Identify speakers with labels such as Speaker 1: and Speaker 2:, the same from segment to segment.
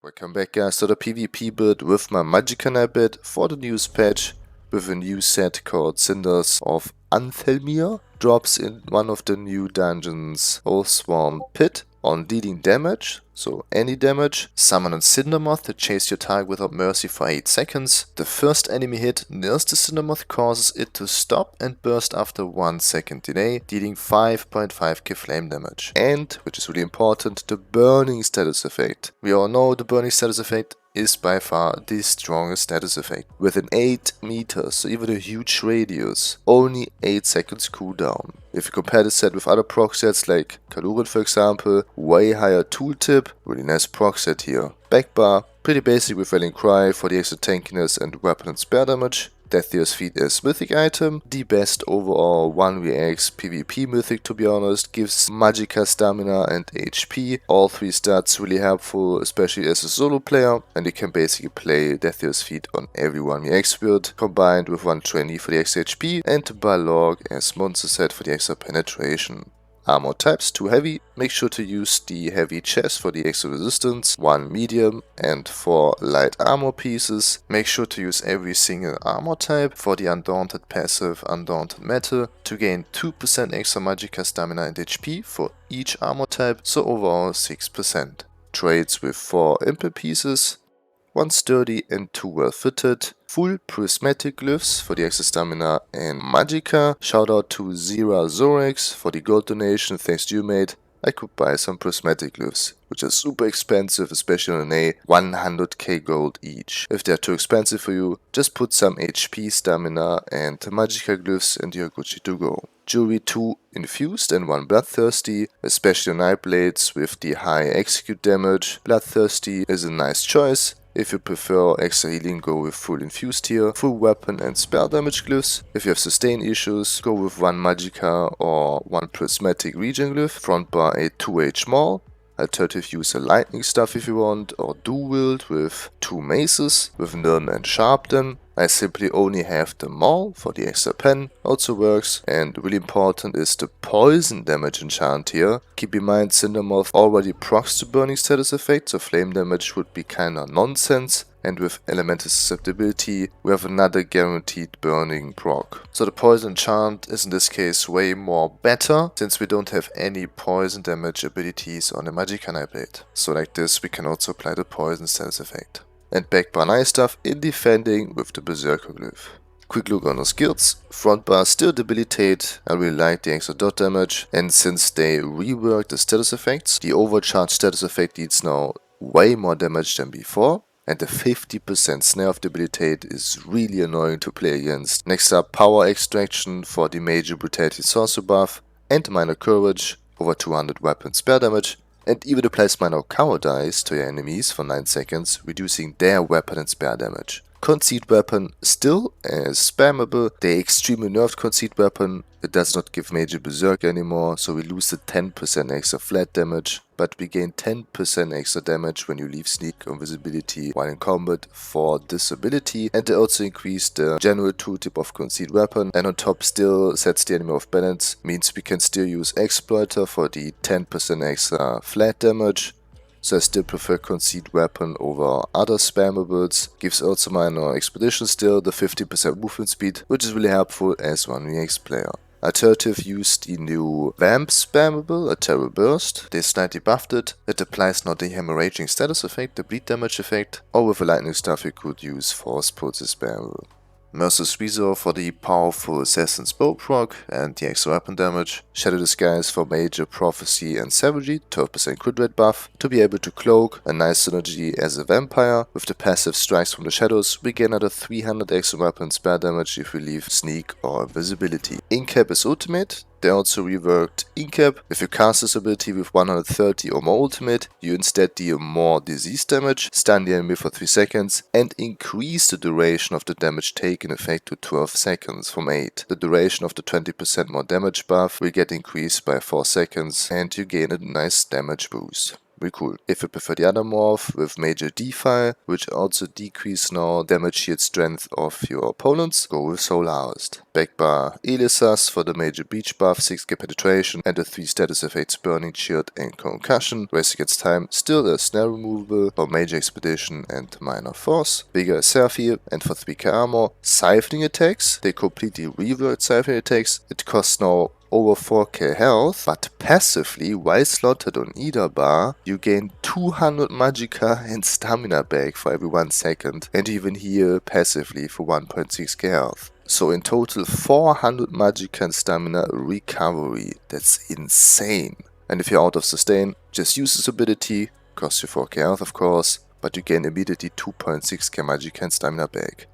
Speaker 1: Welcome back guys to the PvP build with my Magdk build for the newest patch with a new set called Cinders of Ithelia. Drops in one of the new dungeons, Swarm Pit, on dealing damage, so any damage. Summon a Cinder Moth to chase your target without mercy for 8 seconds. The first enemy hit near the Cinder Moth causes it to stop and burst after 1 second delay, dealing 5.5k flame damage. And, which is really important, the burning status effect. We all know the burning status effect is by far the strongest status effect. Within 8 meters, so even a huge radius, only 8 seconds cooldown. If you compare this set with other proc sets like Kalurin for example, way higher tooltip, really nice proc set here. Backbar, pretty basic with Rallying Cry for the extra tankiness and weapon and spare damage. Deathier's Feet as mythic item, the best overall 1vx PvP mythic to be honest, gives Magdk stamina and HP, all 3 stats really helpful especially as a solo player, and you can basically play Deathier's Feet on every 1vx build, combined with 120 for the extra HP and Balog as monster set for the extra penetration. Armor types, 2 heavy, make sure to use the heavy chest for the extra resistance, 1 medium and 4 light armor pieces. Make sure to use every single armor type for the Undaunted passive Undaunted Metal to gain 2% extra Magdk stamina and HP for each armor type, so overall 6%. Trades with 4 impel pieces, 1 sturdy and 2 well fitted. Full prismatic glyphs for the extra stamina and Magdk. Shout out to Zorex for the gold donation, thanks to you mate. I could buy some prismatic glyphs, which are super expensive, especially on an A, 100k gold each. If they're too expensive for you, just put some HP, stamina and Magdk glyphs and you're Gucci to go. Jewelry 2 infused and 1 bloodthirsty, especially on Nightblades with the high execute damage. Bloodthirsty is a nice choice. If you prefer extra healing, go with full infused here, full weapon and spell damage glyphs. If you have sustain issues, go with 1 Magdk or 1 prismatic regen glyph. Front bar a 2H maul. Alternative use a lightning staff if you want, or dual wield with 2 maces with Nirn and Sharpden. I simply only have the maul for the extra pen, also works, and really important is the poison damage enchant here. Keep in mind Cinder Moth already procs the burning status effect, so flame damage would be kinda nonsense. And with elemental susceptibility, we have another guaranteed burning proc. So the poison enchant is in this case way more better, since we don't have any poison damage abilities on the Magdk Nightblade. So like this we can also apply the poison status effect. And backbar nice stuff in defending with the Berserker glyph. Quick look on the skills. Front bar still debilitate, I really like the extra dot damage, and since they reworked the status effects, the overcharged status effect deals now way more damage than before. And the 50% snare of debilitate is really annoying to play against. Next up, power extraction for the major brutality sorcerer buff, and minor courage, over 200 weapon spare damage. And even applies minor cowardice to your enemies for 9 seconds, reducing their weapon and spare damage. Conceit weapon still as spammable. The extremely nerfed conceit weapon, it does not give major berserk anymore, so we lose the 10% extra flat damage, but we gain 10% extra damage when you leave sneak or visibility while in combat for this ability. And they also increase the general tooltip of conceit weapon, and on top still sets the enemy off balance, means we can still use exploiter for the 10% extra flat damage. So I still prefer conceit weapon over other spammables. Gives also minor expedition still, the 50% movement speed, which is really helpful as 1vx player. Alternative used the new Vamp spammable, a Terror Burst. They slightly buffed it. It applies not the hemorrhaging status effect, the bleed damage effect, or with a lightning staff you could use Force Pulse spammable. Merciless Resolve for the powerful Assassin's Bow proc and the extra weapon damage. Shadow Disguise for major prophecy and savagery, 12% crit rate buff. To be able to cloak, a nice synergy as a vampire. With the passive strikes from the shadows, we gain another 300 extra weapon spare damage if we leave sneak or invisibility. Incap is ultimate. They also reworked Incap. If you cast this ability with 130 or more ultimate, you instead deal more disease damage, stun the enemy for 3 seconds, and increase the duration of the damage taken effect to 12 seconds from 8. The duration of the 20% more damage buff will get increased by 4 seconds, and you gain a nice damage boost. Very cool. If you prefer the other morph with major defi, which also decrease now damage shield strength of your opponents, go with Soul Harvest. Backbar Elisas for the major breach buff, 6k penetration, and the 3 status effects burning shield and concussion. Race against time, still a snare removal for major expedition and minor force. Bigger Seraphy, and for 3k armor. Siphoning attacks, they completely reworked siphoning attacks. It costs now over 4k health, but passively, while slotted on either bar, you gain 200 magicka and stamina back for every 1 second, and even heal passively for 1.6k health. So in total 400 magicka and stamina recovery. That's insane. And if you're out of sustain, just use this ability, costs you 4k health of course, but you gain immediately 2.6k magicka and stamina back.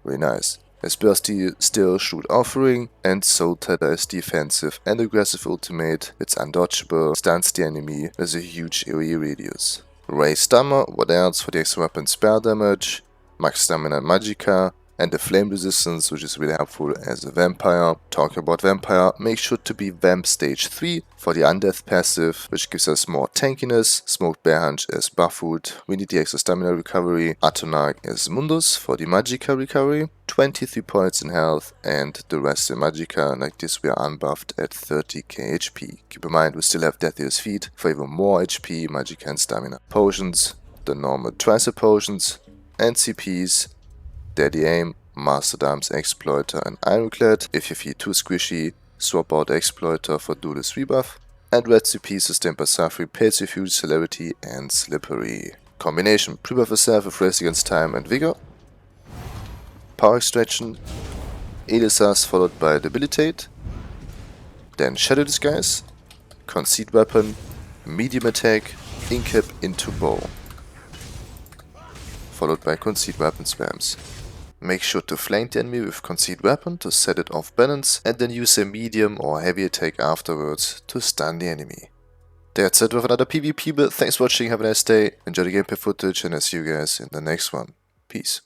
Speaker 1: Very nice. As Bursty still shoot offering, and Soul Tether is defensive and aggressive ultimate. It's undodgeable, stuns the enemy with a huge AoE radius. Ray Stammer, what else for the extra weapon spell damage, max stamina and magicka, and the flame resistance, which is really helpful as a vampire. Talking about vampire, make sure to be Vamp stage 3 for the undeath passive, which gives us more tankiness. Smoked Bear Hunch as buffwood, we need the extra stamina recovery. Atonarch as Mundus for the magicka recovery, 23 points in health, and the rest in magicka. Like this we are unbuffed at 30k HP. Keep in mind we still have Death's Feet for even more HP, magicka and stamina. Potions, the normal tricep potions, and CPs, Daddy Aim, Master Darms, Exploiter and Ironclad. If you feel too squishy, swap out Exploiter for Duelist Rebuff. And red CP sustain by Safri, Pales Refuge, Celerity and Slippery. Combination, pre-buff yourself with Race Against Time and Vigor. Power Extraction, Elisas followed by Debilitate. Then Shadow Disguise, Conceit Weapon, Medium Attack, Incap into Bow. Followed by Conceit Weapon spams. Make sure to flank the enemy with Conceit Weapon to set it off balance, and then use a medium or heavy attack afterwards to stun the enemy. That's it with another PvP build. Thanks for watching, have a nice day, enjoy the gameplay footage, and I'll see you guys in the next one. Peace.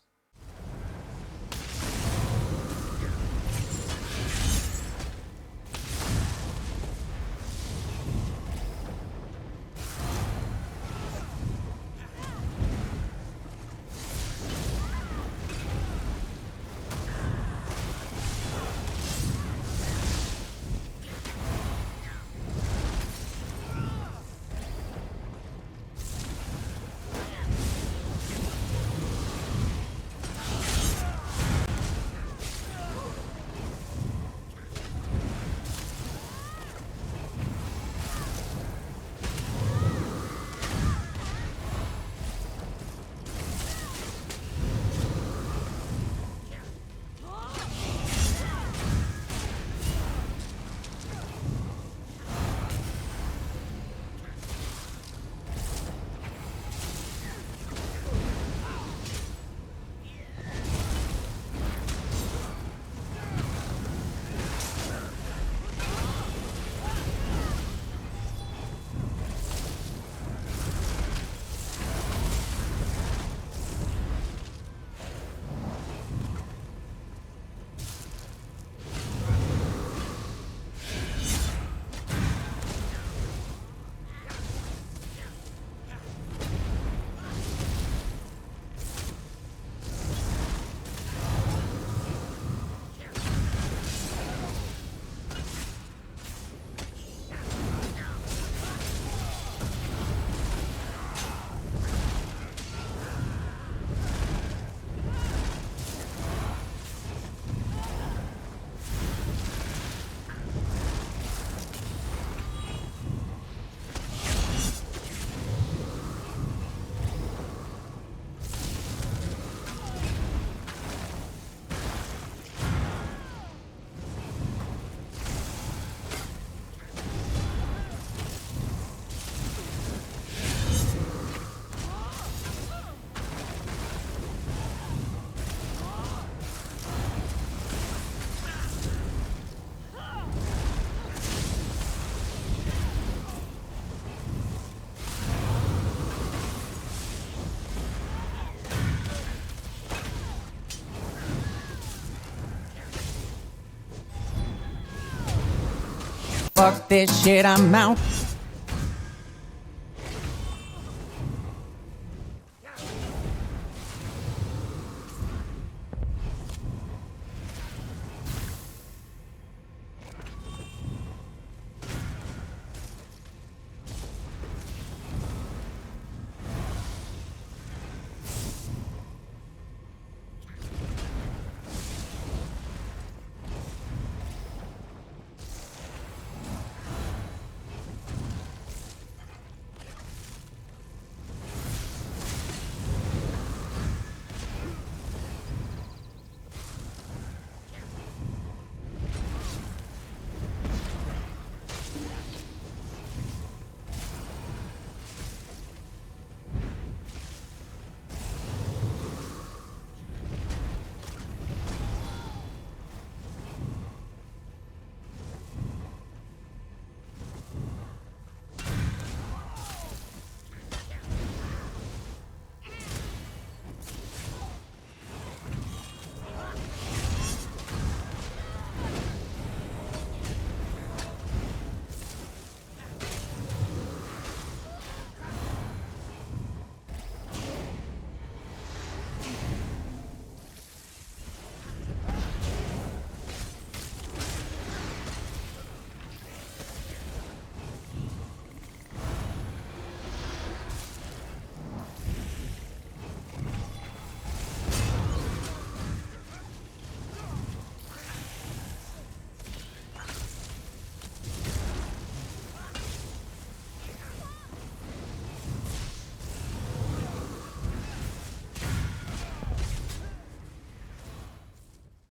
Speaker 2: Fuck this shit, I'm out.